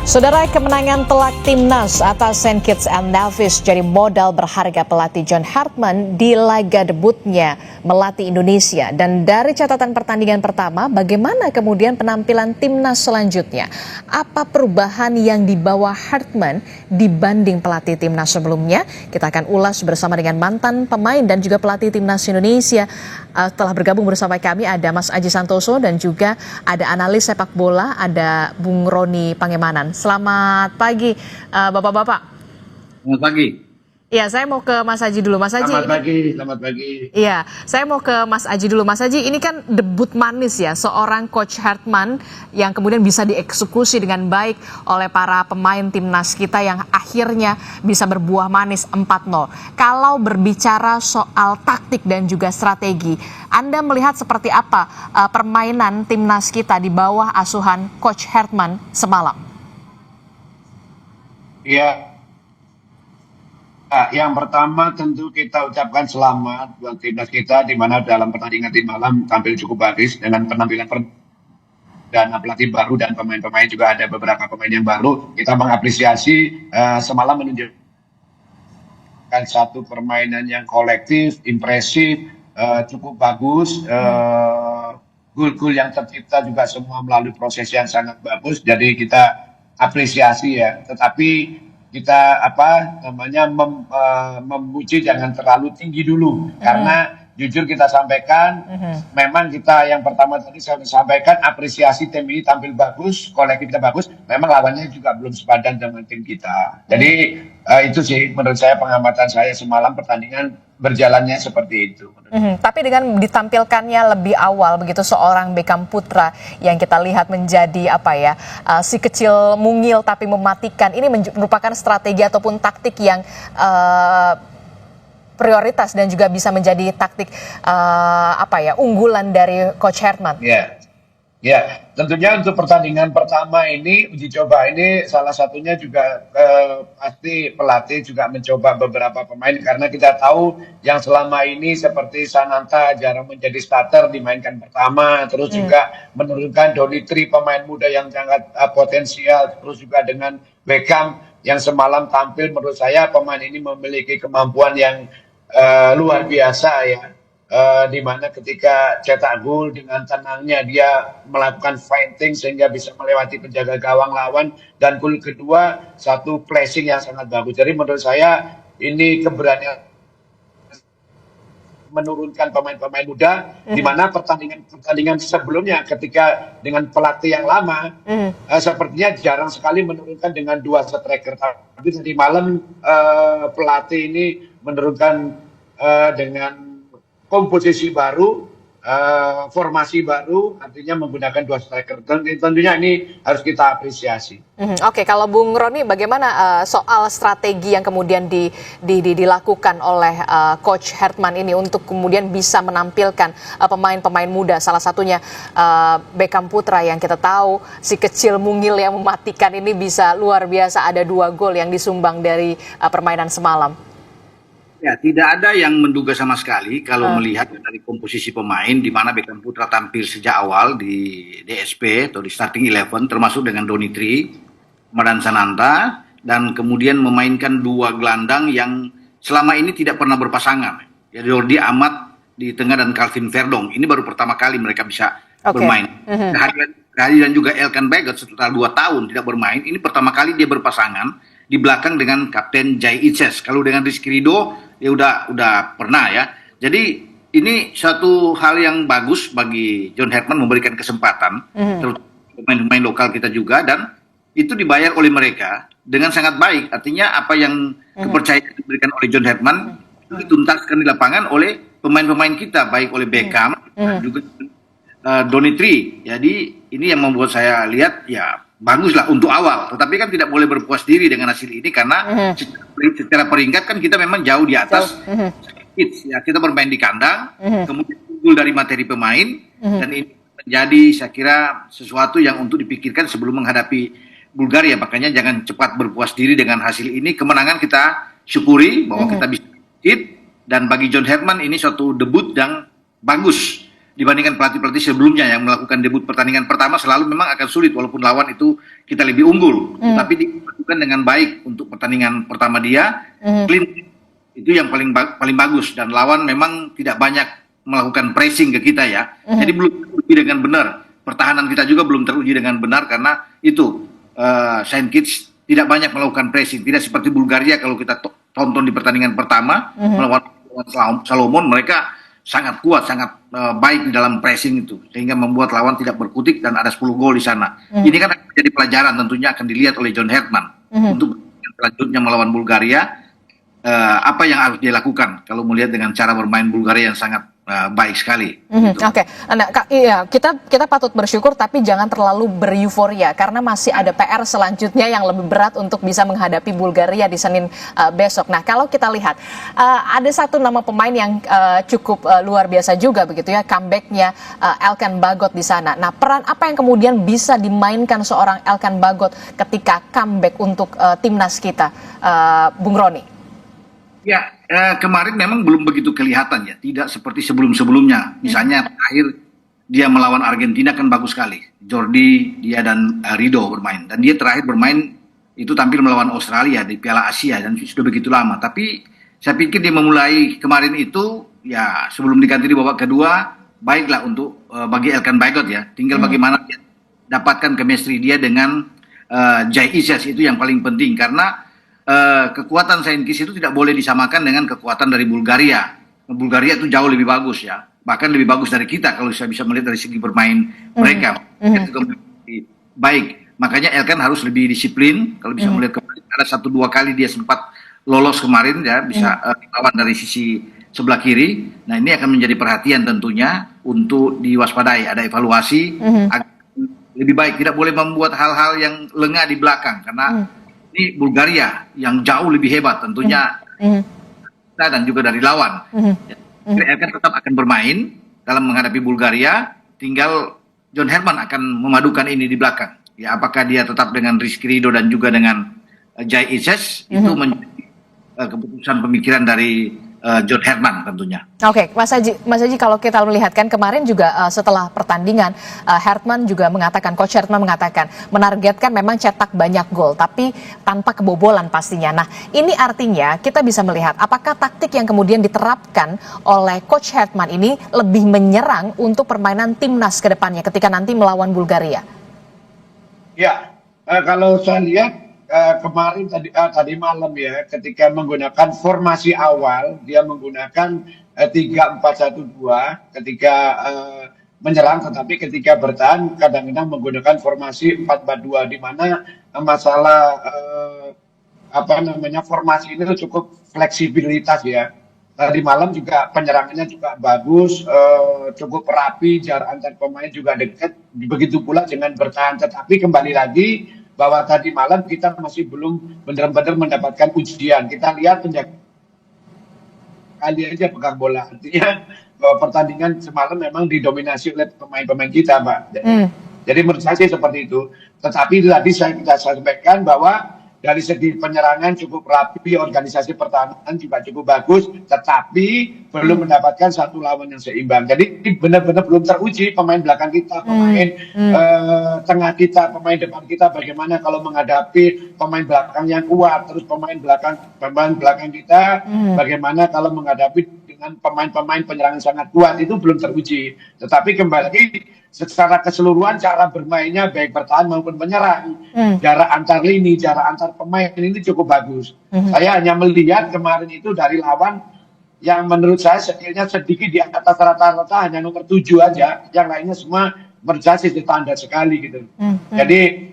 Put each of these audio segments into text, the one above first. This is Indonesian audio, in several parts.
Saudara, kemenangan telak Timnas atas St. Kitts and Nevis jadi modal berharga pelatih John Hartman di laga debutnya melatih Indonesia. Dan dari catatan pertandingan pertama, bagaimana kemudian penampilan Timnas selanjutnya? Apa perubahan yang dibawa Hartman dibanding pelatih Timnas sebelumnya? Kita akan ulas bersama dengan mantan pemain dan juga pelatih Timnas Indonesia. Telah bergabung bersama kami ada Mas Aji Santoso dan juga ada analis sepak bola, ada Bung Roni Pangemanan. Selamat pagi, Bapak-bapak. Selamat pagi. Iya, saya mau ke Mas Aji dulu. Mas Aji. Selamat pagi. Iya, saya mau ke Mas Aji dulu. Mas Aji, ini kan debut manis ya, seorang Coach Hartman yang kemudian bisa dieksekusi dengan baik oleh para pemain timnas kita yang akhirnya bisa berbuah manis 4-0. Kalau berbicara soal taktik dan juga strategi, Anda melihat seperti apa permainan timnas kita di bawah asuhan Coach Hartman semalam? Ya, yang pertama tentu kita ucapkan selamat buat timnas kita di mana dalam pertandingan di malam tampil cukup bagus dengan penampilan dan pelatih baru dan pemain-pemain juga ada beberapa pemain yang baru. Kita mengapresiasi semalam menunjukkan satu permainan yang kolektif, impresif, cukup bagus. Gol-gol yang tercipta juga semua melalui proses yang sangat bagus. Jadi kita apresiasi ya, tetapi kita memuji jangan terlalu tinggi dulu karena jujur kita sampaikan memang kita yang pertama tadi saya sampaikan apresiasi tim ini tampil bagus, kolektif kita bagus, memang lawannya juga belum sepadan dengan tim kita. Jadi itu sih menurut saya pengamatan saya semalam pertandingan berjalannya seperti itu. Tapi dengan ditampilkannya lebih awal begitu seorang Beckham Putra yang kita lihat menjadi si kecil mungil tapi mematikan, ini merupakan strategi ataupun taktik yang prioritas dan juga bisa menjadi taktik unggulan dari Coach Hartman. Ya, tentunya untuk pertandingan pertama ini uji coba ini salah satunya juga pasti pelatih juga mencoba beberapa pemain karena kita tahu yang selama ini seperti Sananta jarang menjadi starter dimainkan pertama, terus juga menurunkan Donitri pemain muda yang sangat potensial, terus juga dengan Beckham yang semalam tampil menurut saya pemain ini memiliki kemampuan yang luar biasa ya. Di mana ketika cetak gol dengan tenangnya dia melakukan fighting sehingga bisa melewati penjaga gawang lawan, dan gol kedua satu placing yang sangat bagus. Jadi menurut saya ini keberanian menurunkan pemain-pemain muda di mana pertandingan sebelumnya ketika dengan pelatih yang lama sepertinya jarang sekali menurunkan dengan dua striker, tapi tadi malam pelatih ini menurunkan dengan komposisi baru, formasi baru, artinya menggunakan dua striker. Tentunya ini harus kita apresiasi. Oke, kalau Bung Roni, bagaimana soal strategi yang kemudian dilakukan oleh Coach Hartman ini untuk kemudian bisa menampilkan pemain-pemain muda, salah satunya Beckham Putra yang kita tahu si kecil mungil yang mematikan ini bisa luar biasa, ada 2 gol yang disumbang dari permainan semalam. Ya, tidak ada yang menduga sama sekali kalau melihat dari komposisi pemain di mana Beckham Putra tampil sejak awal di DSP atau di starting 11 termasuk dengan Donitri, Madan Sananta, dan kemudian memainkan 2 gelandang yang selama ini tidak pernah berpasangan. Ya, Jordi Amat di tengah dan Calvin Verdong. Ini baru pertama kali mereka bisa bermain. Kehadiran juga Elkan Baggott setelah 2 tahun tidak bermain. Ini pertama kali dia berpasangan di belakang dengan Kapten Jai Ices. Kalau dengan Rizky Ridho ya udah pernah ya. Jadi ini satu hal yang bagus bagi John Hartman memberikan kesempatan terutama pemain-pemain lokal kita juga, dan itu dibayar oleh mereka dengan sangat baik. Artinya apa yang kepercayaan diberikan oleh John Hartman itu dituntaskan di lapangan oleh pemain-pemain kita, baik oleh Beckham juga Donitri. Jadi ini yang membuat saya lihat ya baguslah untuk awal, tetapi kan tidak boleh berpuas diri dengan hasil ini karena secara peringkat kan kita memang jauh di atas. Ya, kita bermain di kandang, kemudian unggul dari materi pemain, dan ini menjadi saya kira sesuatu yang untuk dipikirkan sebelum menghadapi Bulgaria. Makanya jangan cepat berpuas diri dengan hasil ini. Kemenangan kita syukuri bahwa kita bisa hit, dan bagi John Hartman ini suatu debut yang bagus. dibandingkan pelatih-pelatih sebelumnya yang melakukan debut pertandingan pertama selalu memang akan sulit walaupun lawan itu kita lebih unggul. Tapi dilakukan dengan baik untuk pertandingan pertama dia, clean itu yang paling bagus dan lawan memang tidak banyak melakukan pressing ke kita ya. Jadi belum teruji dengan benar. Pertahanan kita juga belum teruji dengan benar karena itu Saint Kitts tidak banyak melakukan pressing. Tidak seperti Bulgaria kalau kita tonton di pertandingan pertama melawan Solomon, mereka sangat kuat, sangat baik di dalam pressing itu sehingga membuat lawan tidak berkutik dan ada 10 gol di sana. Ini kan akan jadi pelajaran tentunya akan dilihat oleh John Herdman untuk selanjutnya melawan Bulgaria apa yang harus dia lakukan kalau melihat dengan cara bermain Bulgaria yang sangat baik sekali. Oke. Nah, iya, kita patut bersyukur tapi jangan terlalu bereuforia karena masih ada PR selanjutnya yang lebih berat untuk bisa menghadapi Bulgaria di Senin besok. Nah, kalau kita lihat ada satu nama pemain yang cukup luar biasa juga begitu ya, comebacknya Elkan Bagot di sana. Nah, peran apa yang kemudian bisa dimainkan seorang Elkan Bagot ketika comeback untuk timnas kita, Bung Roni? Ya, kemarin memang belum begitu kelihatan ya, tidak seperti sebelum-sebelumnya. Misalnya terakhir dia melawan Argentina kan bagus sekali. Jordi, dia dan Rido bermain. Dan dia terakhir bermain itu tampil melawan Australia di Piala Asia dan sudah begitu lama. Tapi saya pikir dia memulai kemarin itu ya sebelum diganti di babak kedua, baiklah untuk bagi Elkan Bagot ya. Tinggal bagaimana dia dapatkan chemistry dia dengan Jai Isyas itu yang paling penting karena kekuatan Saint Kitts itu tidak boleh disamakan dengan kekuatan dari Bulgaria. Bulgaria itu jauh lebih bagus ya, bahkan lebih bagus dari kita kalau saya bisa melihat dari segi bermain mereka. Baik, makanya Elkan harus lebih disiplin. Kalau bisa melihat kemarin ada 1-2 kali dia sempat lolos kemarin ya, bisa lawan dari sisi sebelah kiri. Nah ini akan menjadi perhatian tentunya untuk diwaspadai. Ada evaluasi agar lebih baik, tidak boleh membuat hal-hal yang lengah di belakang karena ini Bulgaria yang jauh lebih hebat tentunya dan juga dari lawan. Elkan tetap akan bermain dalam menghadapi Bulgaria, tinggal John Herdman akan memadukan ini di belakang. Ya, apakah dia tetap dengan Rizky Ridho dan juga dengan Jai Isyas itu menjadi keputusan pemikiran dari John Herdman tentunya. Oke, Mas Haji, kalau kita melihat kan kemarin juga setelah pertandingan Herdman juga mengatakan, Coach Herdman mengatakan menargetkan memang cetak banyak gol, tapi tanpa kebobolan pastinya. Nah, ini artinya kita bisa melihat apakah taktik yang kemudian diterapkan oleh Coach Herdman ini lebih menyerang untuk permainan timnas ke depannya ketika nanti melawan Bulgaria. Ya, kalau saya lihat kemarin tadi malam ya, ketika menggunakan formasi awal, dia menggunakan 3-4-1-2 ketika menyerang, tetapi ketika bertahan kadang-kadang menggunakan formasi 4-4-2, di mana masalah formasi ini cukup fleksibilitas ya. Tadi malam juga penyerangannya juga bagus, cukup rapi, jarak antar pemain juga dekat, begitu pula dengan bertahan. Tetapi kembali lagi bahwa tadi malam kita masih belum benar-benar mendapatkan ujian. Kita lihat kali aja pegang bola. Artinya bahwa pertandingan semalam memang didominasi oleh pemain-pemain kita, Mbak. Jadi menurut saya sih seperti itu. Tetapi tadi saya sampaikan bahwa dari segi penyerangan cukup rapi, organisasi pertahanan juga cukup bagus, tetapi belum mendapatkan satu lawan yang seimbang. Jadi benar-benar belum teruji pemain belakang kita, pemain tengah kita, pemain depan kita, bagaimana kalau menghadapi pemain belakang yang kuat, terus pemain belakang kita, bagaimana kalau menghadapi dengan pemain-pemain penyerangan sangat kuat, itu belum teruji. Tetapi kembali lagi, secara keseluruhan cara bermainnya baik bertahan maupun menyerang, jarak antar lini, jarak antar pemain ini cukup bagus. Saya hanya melihat kemarin itu dari lawan yang menurut saya skillnya sedikit di atas rata-rata, hanya nomor 7 aja, yang lainnya semua berjasa standar sekali gitu. Jadi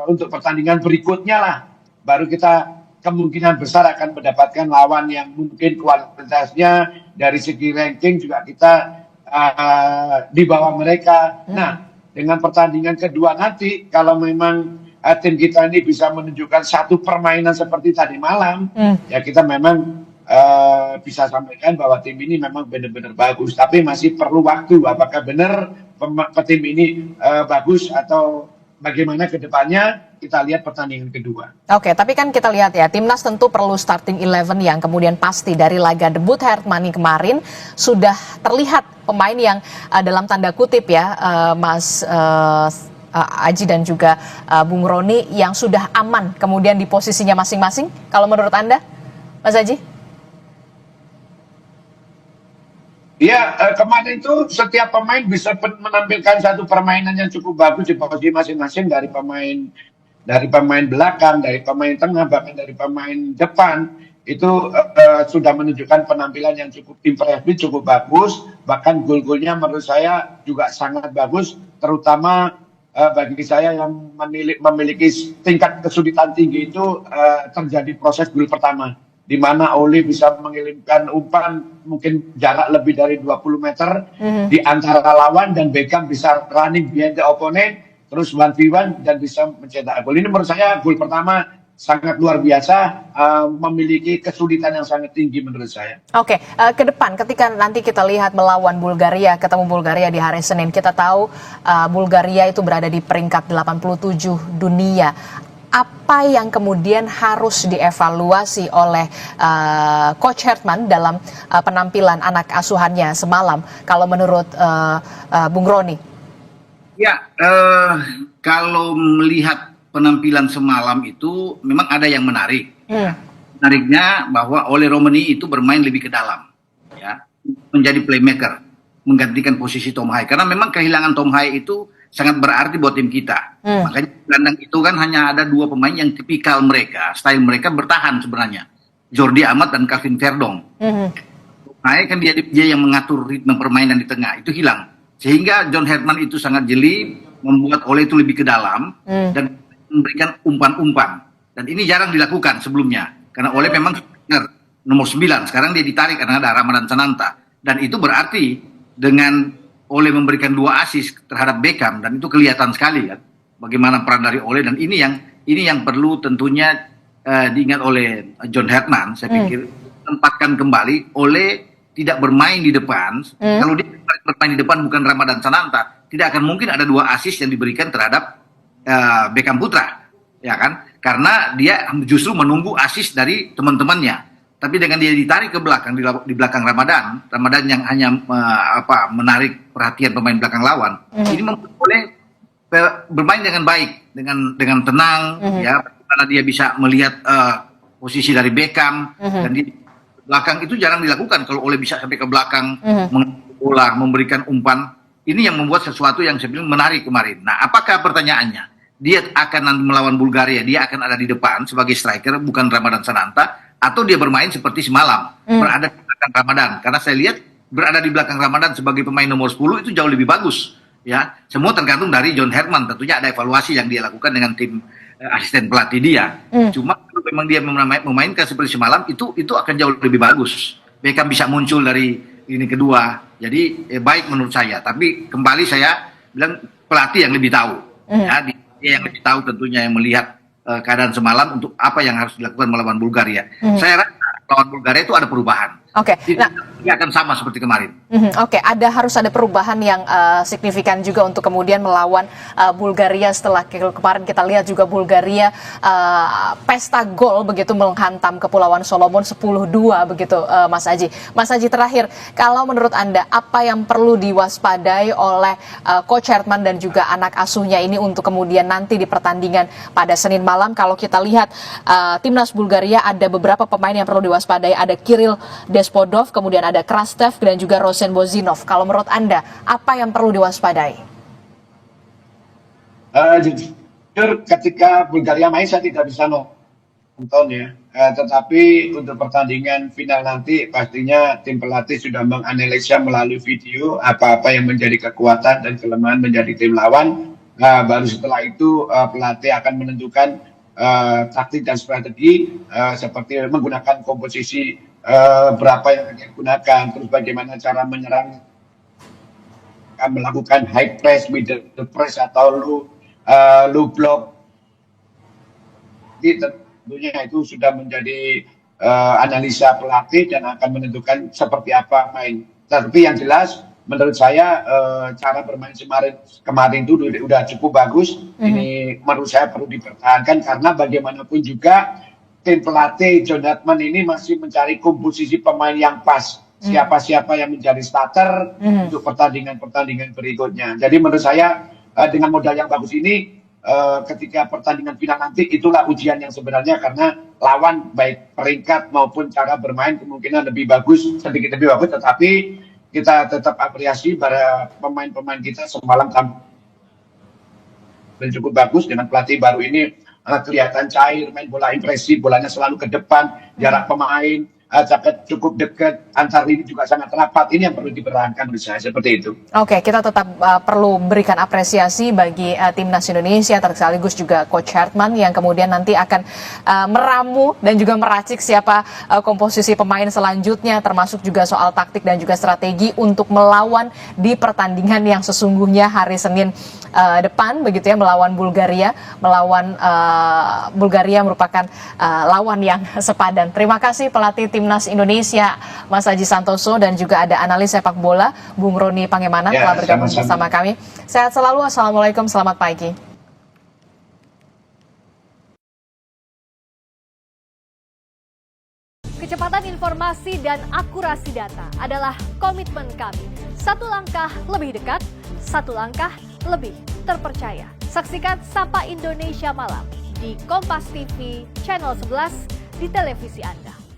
untuk pertandingan berikutnya lah baru kita kemungkinan besar akan mendapatkan lawan yang mungkin kualitasnya dari segi ranking juga kita di bawah mereka. Nah, dengan pertandingan kedua nanti, kalau memang tim kita ini bisa menunjukkan satu permainan seperti tadi malam, ya kita memang bisa sampaikan bahwa tim ini memang benar-benar bagus. Tapi masih perlu waktu. Apakah benar tim ini bagus atau bagaimana ke depannya? kita lihat pertandingan kedua. Oke, tapi kan kita lihat ya, Timnas tentu perlu starting 11 yang kemudian pasti dari laga debut Hermanni kemarin sudah terlihat pemain yang dalam tanda kutip ya, Mas Aji dan juga Bung Roni yang sudah aman kemudian di posisinya masing-masing. Kalau menurut Anda, Mas Aji? Iya, kemarin itu setiap pemain bisa menampilkan satu permainan yang cukup bagus di posisi masing-masing, dari pemain belakang, dari pemain tengah, bahkan dari pemain depan. Itu sudah menunjukkan penampilan yang cukup impresif, cukup bagus. Bahkan gol-golnya menurut saya juga sangat bagus, terutama bagi saya yang memiliki tingkat kesulitan tinggi itu terjadi proses gol pertama, di mana Oli bisa mengirimkan umpan mungkin jarak lebih dari 20 meter di antara lawan, dan Beckham bisa running behind the opponent, terus 1v1 dan bisa mencetak gol. Ini menurut saya gol pertama sangat luar biasa, memiliki kesulitan yang sangat tinggi menurut saya. Oke, ke depan ketika nanti kita lihat melawan Bulgaria, ketemu Bulgaria di hari Senin, kita tahu Bulgaria itu berada di peringkat 87 dunia. Apa yang kemudian harus dievaluasi oleh Coach Herman dalam penampilan anak asuhannya semalam, kalau menurut Bung Roni? Ya, kalau melihat penampilan semalam itu memang ada yang menarik. Menariknya bahwa Ole Romani itu bermain lebih ke dalam, ya, menjadi playmaker, menggantikan posisi Tom Hai. Karena memang kehilangan Tom Hai itu sangat berarti buat tim kita. Makanya gelandang itu kan hanya ada dua pemain yang tipikal mereka, style mereka bertahan sebenarnya. Jordi Amat dan Calvin Verdong. Nah, kan dia yang mengatur ritme permainan di tengah, itu hilang. Sehingga John Herman itu sangat jeli, membuat Ole itu lebih ke dalam dan memberikan umpan-umpan. Dan ini jarang dilakukan sebelumnya. Karena Ole memang nomor 9, sekarang dia ditarik karena ada Ramadan Sananta. Dan itu berarti dengan Ole memberikan 2 assist terhadap Beckham, dan itu kelihatan sekali kan bagaimana peran dari Ole, dan ini yang perlu tentunya diingat oleh John Herman. Saya pikir tempatkan kembali Ole tidak bermain di depan. Kalau dia bermain di depan bukan Ramadan Sananta, tidak akan mungkin ada 2 assist yang diberikan terhadap Beckham Putra, ya kan? Karena dia justru menunggu assist dari teman-temannya. Tapi dengan dia ditarik ke belakang, di belakang Ramadan yang hanya menarik perhatian pemain belakang lawan, ini boleh bermain dengan baik, dengan tenang, ya, karena dia bisa melihat posisi dari Beckham, dan di belakang itu jarang dilakukan. Kalau Ole bisa sampai ke belakang, bola, memberikan umpan, ini yang membuat sesuatu yang saya bilang menarik kemarin. Nah, apakah pertanyaannya? Dia akan nanti melawan Bulgaria, dia akan ada di depan sebagai striker, bukan Ramadan Sananta, atau dia bermain seperti semalam, berada di belakang Ramadan. Karena saya lihat berada di belakang Ramadan sebagai pemain nomor 10 itu jauh lebih bagus. Ya, semua tergantung dari John Herman. Tentunya ada evaluasi yang dia lakukan dengan tim asisten pelatih dia. Cuma kalau memang dia memainkan seperti semalam, itu akan jauh lebih bagus. Beckham bisa muncul dari ini kedua. Jadi baik menurut saya. Tapi kembali saya bilang pelatih yang lebih tahu. Ya, dia yang lebih tahu tentunya, yang melihat keadaan semalam untuk apa yang harus dilakukan melawan Bulgaria. Saya rasa lawan Bulgaria itu ada perubahan. Oke, dia akan sama seperti kemarin. Oke, harus ada perubahan yang signifikan juga untuk kemudian melawan Bulgaria. Setelah kemarin kita lihat juga Bulgaria pesta gol begitu menghantam Kepulauan Solomon 10-2 begitu, Mas Aji. Mas Aji, terakhir, kalau menurut Anda apa yang perlu diwaspadai oleh Coach Herman dan juga anak asuhnya ini untuk kemudian nanti di pertandingan pada Senin malam? Kalau kita lihat timnas Bulgaria ada beberapa pemain yang perlu diwaspadai, ada Kirill Despodov, kemudian ada Krastev dan juga Rosen Bozinov. Kalau menurut Anda, apa yang perlu diwaspadai? Jujur, ketika Bulgaria main saya tidak bisa nonton ya. Tetapi untuk pertandingan final nanti pastinya tim pelatih sudah menganalisa melalui video apa-apa yang menjadi kekuatan dan kelemahan menjadi tim lawan. Baru setelah itu pelatih akan menentukan taktik dan strategi, seperti menggunakan komposisi berapa yang akan digunakan, terus bagaimana cara menyerang, melakukan high press, middle press atau low block. Jadi tentunya itu sudah menjadi analisa pelatih dan akan menentukan seperti apa main. Tapi yang jelas menurut saya cara bermain kemarin itu udah cukup bagus. Ini menurut saya perlu dipertahankan karena bagaimanapun juga tim pelatih John Hartman ini masih mencari komposisi pemain yang pas. Siapa-siapa yang menjadi starter untuk pertandingan-pertandingan berikutnya. Jadi menurut saya dengan modal yang bagus ini ketika pertandingan final nanti itulah ujian yang sebenarnya karena lawan baik peringkat maupun cara bermain kemungkinan lebih bagus, sedikit lebih bagus, tetapi kita tetap apresiasi pada pemain-pemain kita semalam tampil cukup bagus dengan pelatih baru ini kelihatan cair, main bola impresif, bolanya selalu ke depan, jarak pemain cukup dekat, antar ini juga sangat rapat. Ini yang perlu dipertahankan menurut saya seperti itu. Oke, kita tetap perlu berikan apresiasi bagi timnas Indonesia, sekaligus juga Coach Hartman yang kemudian nanti akan meramu dan juga meracik siapa komposisi pemain selanjutnya, termasuk juga soal taktik dan juga strategi untuk melawan di pertandingan yang sesungguhnya hari Senin depan, begitu ya, melawan Bulgaria. Bulgaria merupakan lawan yang sepadan. Terima kasih pelatih timnas Indonesia Mas Aji Santoso dan juga ada analis sepak bola Bung Roni Pangemanan telah bergabung bersama kami. Sehat selalu, assalamualaikum, selamat pagi. Kecepatan informasi dan akurasi data adalah komitmen kami. Satu langkah lebih dekat, satu langkah lebih terpercaya. Saksikan Sapa Indonesia Malam di Kompas TV Channel 11 di televisi Anda.